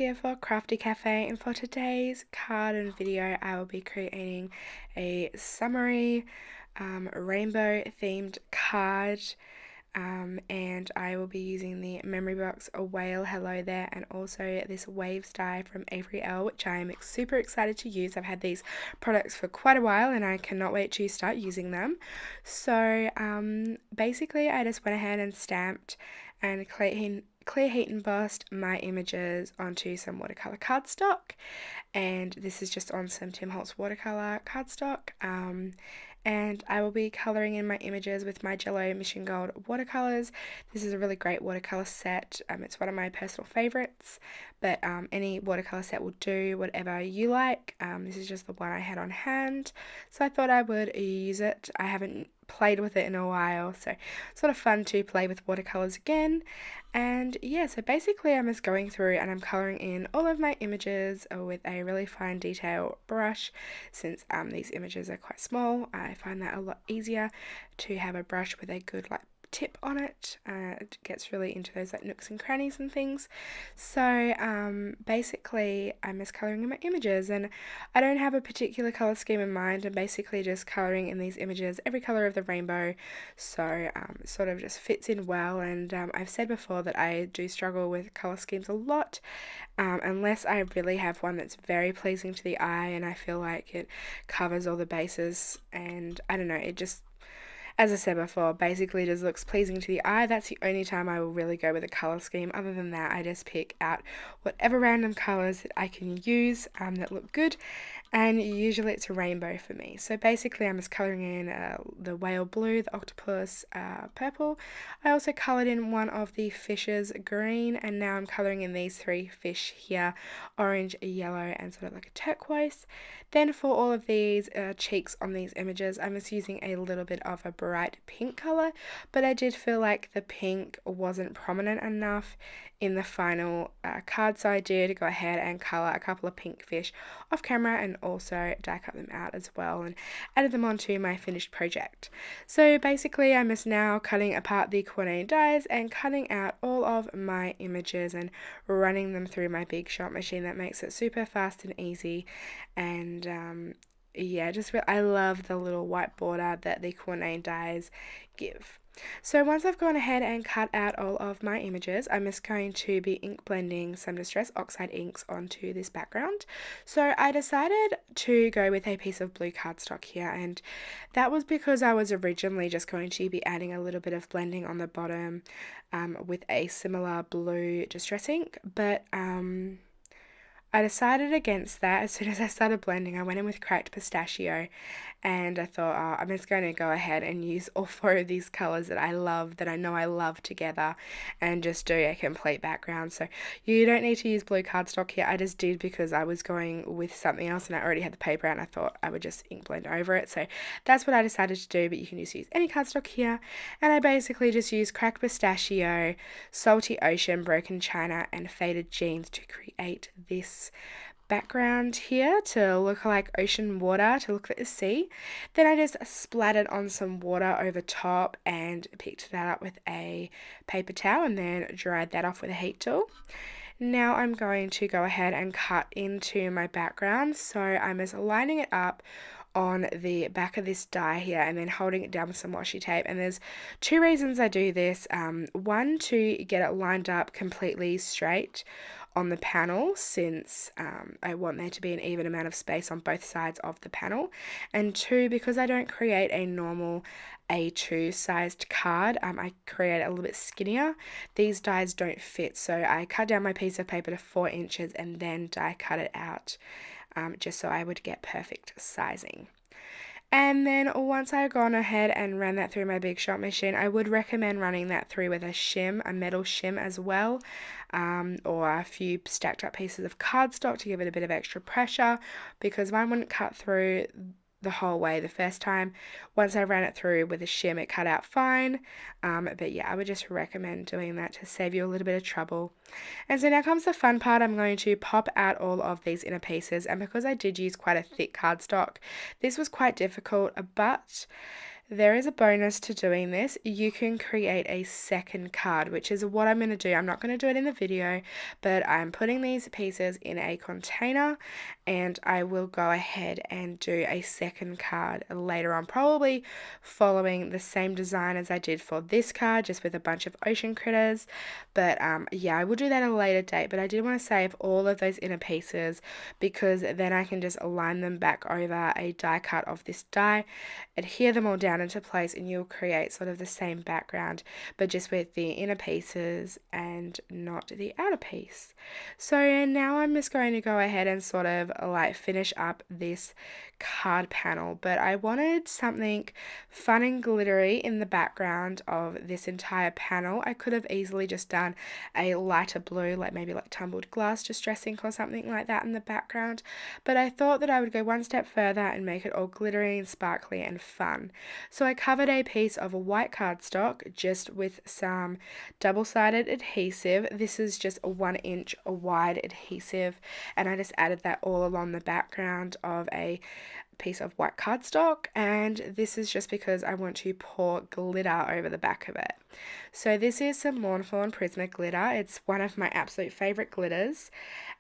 here for Crafty Cafe, and for today's card and video I will be creating a summary rainbow themed card, and I will be using the Memory Box A Whale Hello There, and also this Waves die from Avery Elle, which I am super excited to use. I've had these products for quite a while and I cannot wait to start using them. So basically I just went ahead and stamped and clear heat embossed my images onto some watercolor cardstock, and this is just on some Tim Holtz watercolor cardstock. And I will be colouring in my images with my Jello Mission Gold watercolours. This is a really great watercolour set. It's one of my personal favourites, but any watercolour set will do, whatever you like. This is just the one I had on hand, so I thought I would use it. I haven't played with it in a while, so sort of fun to play with watercolours again. And yeah, so basically I'm just going through and I'm colouring in all of my images with a really fine detail brush. Since these images are quite small, I find that a lot easier to have a brush with a good tip on it. It gets really into those nooks and crannies and things. So basically I'm just colouring in my images, and I don't have a particular colour scheme in mind. I'm basically just colouring in these images every colour of the rainbow, so it sort of just fits in well. And I've said before that I do struggle with colour schemes a lot, unless I really have one that's very pleasing to the eye and I feel like it covers all the bases, and I don't know, it just, as I said before, basically just looks pleasing to the eye. That's the only time I will really go with a colour scheme. Other than that, I just pick out whatever random colours that I can use that look good, and usually it's a rainbow for me. So basically I'm just colouring in the whale blue, the octopus purple. I also coloured in one of the fishes green, and now I'm colouring in these three fish here, orange, yellow, and sort of like a turquoise. Then for all of these cheeks on these images, I'm just using a little bit of a bright pink colour, but I did feel like the pink wasn't prominent enough in the final card, so I did go ahead and colour a couple of pink fish off camera and also die cut them out as well and added them onto my finished project. So basically I'm just now cutting apart the coordinating dies and cutting out all of my images and running them through my Big Shot machine. That makes it super fast and easy. And yeah, I love the little white border that the coordinating dies give. So once I've gone ahead and cut out all of my images, I'm just going to be ink blending some Distress Oxide inks onto this background. So I decided to go with a piece of blue cardstock here, and that was because I was originally just going to be adding a little bit of blending on the bottom with a similar blue Distress ink, but I decided against that. As soon as I started blending, I went in with Cracked Pistachio, and I thought, oh, I'm just going to go ahead and use all four of these colours that I love, that I know I love together, and just do a complete background. So you don't need to use blue cardstock here. I just did because I was going with something else and I already had the paper out, and I thought I would just ink blend over it. So that's what I decided to do, but you can just use any cardstock here. And I basically just used Cracked Pistachio, Salty Ocean, Broken China, and Faded Jeans to create this background here to look like ocean water, to look like the sea. Then I just splattered on some water over top and picked that up with a paper towel and then dried that off with a heat tool. Now I'm going to go ahead and cut into my background. So I'm just lining it up on the back of this die here and then holding it down with some washi tape. And there's two reasons I do this. One, to get it lined up completely straight on the panel, since I want there to be an even amount of space on both sides of the panel, and two, because I don't create a normal A2 sized card. I create it a little bit skinnier. These dies don't fit, so I cut down my piece of paper to 4 inches and then die cut it out, just so I would get perfect sizing. And then once I've gone ahead and ran that through my Big Shot machine, I would recommend running that through with a shim, a metal shim as well, or a few stacked up pieces of cardstock to give it a bit of extra pressure, because mine wouldn't cut through the whole way the first time. Once I ran it through with a shim, it cut out fine. But yeah, I would just recommend doing that to save you a little bit of trouble. And so now comes the fun part. I'm going to pop out all of these inner pieces, and because I did use quite a thick cardstock, this was quite difficult, but There is a bonus to doing this. You can create a second card, which is what I'm going to do. I'm not going to do it in the video, but I'm putting these pieces in a container and I will go ahead and do a second card later on, probably following the same design as I did for this card, just with a bunch of ocean critters. But yeah, I will do that at a later date, but I did want to save all of those inner pieces because then I can just align them back over a die cut of this die, adhere them all down into place, and you'll create sort of the same background, but just with the inner pieces and not the outer piece. So now I'm just going to go ahead and sort of like finish up this card panel, but I wanted something fun and glittery in the background of this entire panel. I could have easily just done a lighter blue, like maybe like tumbled glass distress ink or something like that in the background, but I thought that I would go one step further and make it all glittery and sparkly and fun. So I covered a piece of white cardstock just with some double-sided adhesive. This is just a 1-inch wide adhesive, and I just added that all along the background of a piece of white cardstock, and this is just because I want to pour glitter over the back of it. So this is some Lawnfawn Prisma glitter. It's one of my absolute favorite glitters,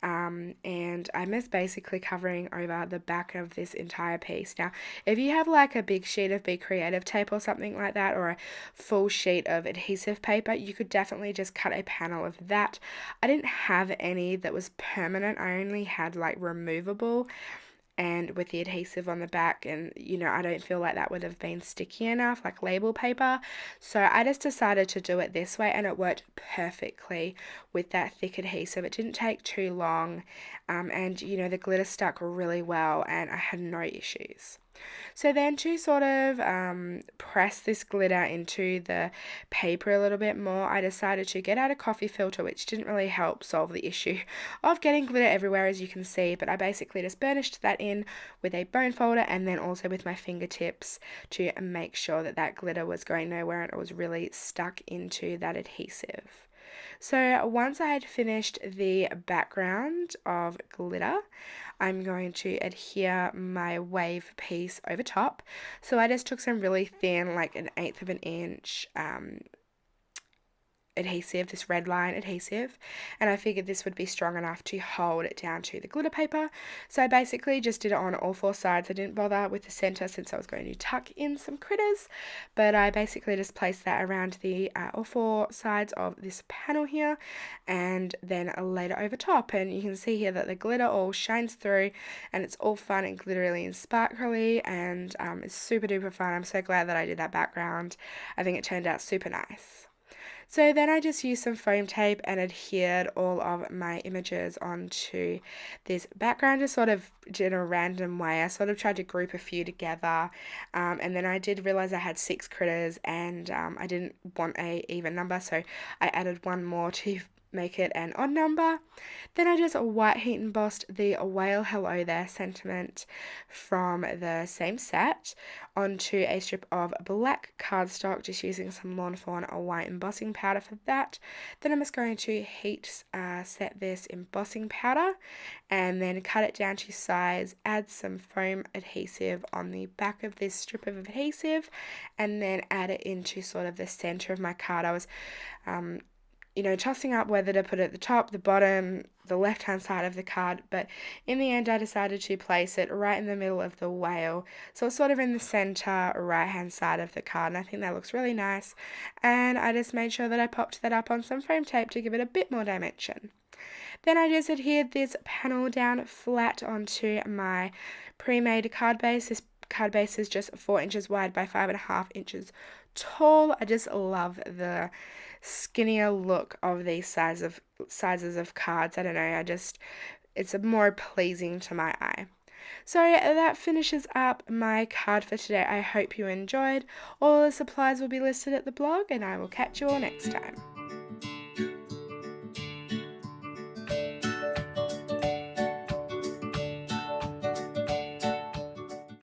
and I'm just basically covering over the back of this entire piece. Now, if you have like a big sheet of Be Creative tape or something like that, or a full sheet of adhesive paper, you could definitely just cut a panel of that. I didn't have any that was permanent. I only had like removable, and with the adhesive on the back, and I don't feel like that would have been sticky enough, like label paper, so I just decided to do it this way, and it worked perfectly with that thick adhesive. It didn't take too long, and the glitter stuck really well, and I had no issues. So then to sort of press this glitter into the paper a little bit more, I decided to get out a coffee filter, which didn't really help solve the issue of getting glitter everywhere, as you can see, but I basically just burnished that in with a bone folder and then also with my fingertips to make sure that that glitter was going nowhere and it was really stuck into that adhesive. So once I had finished the background of glitter, I'm going to adhere my wave piece over top. So I just took some really thin, like 1/8 of an inch adhesive, this red line adhesive, and I figured this would be strong enough to hold it down to the glitter paper. So I basically just did it on all 4 sides. I didn't bother with the center since I was going to tuck in some critters, but I basically just placed that around the all 4 sides of this panel here, and then laid it over top. And you can see here that the glitter all shines through, and it's all fun and glittery and sparkly, and it's super duper fun. I'm so glad that I did that background. I think it turned out super nice. So then I just used some foam tape and adhered all of my images onto this background, just sort of in a random way. I sort of tried to group a few together, and then I did realize I had 6 critters, and I didn't want a even number, so I added one more to make it an odd number. Then I just white heat embossed the Whale Hello There sentiment from the same set onto a strip of black cardstock, just using some Lawn Fawn white embossing powder for that. Then I'm just going to heat set this embossing powder and then cut it down to size, add some foam adhesive on the back of this strip of adhesive, and then add it into sort of the center of my card. I was tossing up whether to put it at the top, the bottom, the left-hand side of the card, but in the end I decided to place it right in the middle of the whale, so it's sort of in the center right-hand side of the card, and I think that looks really nice, and I just made sure that I popped that up on some foam tape to give it a bit more dimension. Then I just adhered this panel down flat onto my pre-made card base. This card base is just 4 inches wide by 5.5 inches tall. I just love the skinnier look of these sizes of cards. I don't know, it's more pleasing to my eye. So that finishes up my card for today. I hope you enjoyed. All the supplies will be listed at the blog, and I will catch you all next time.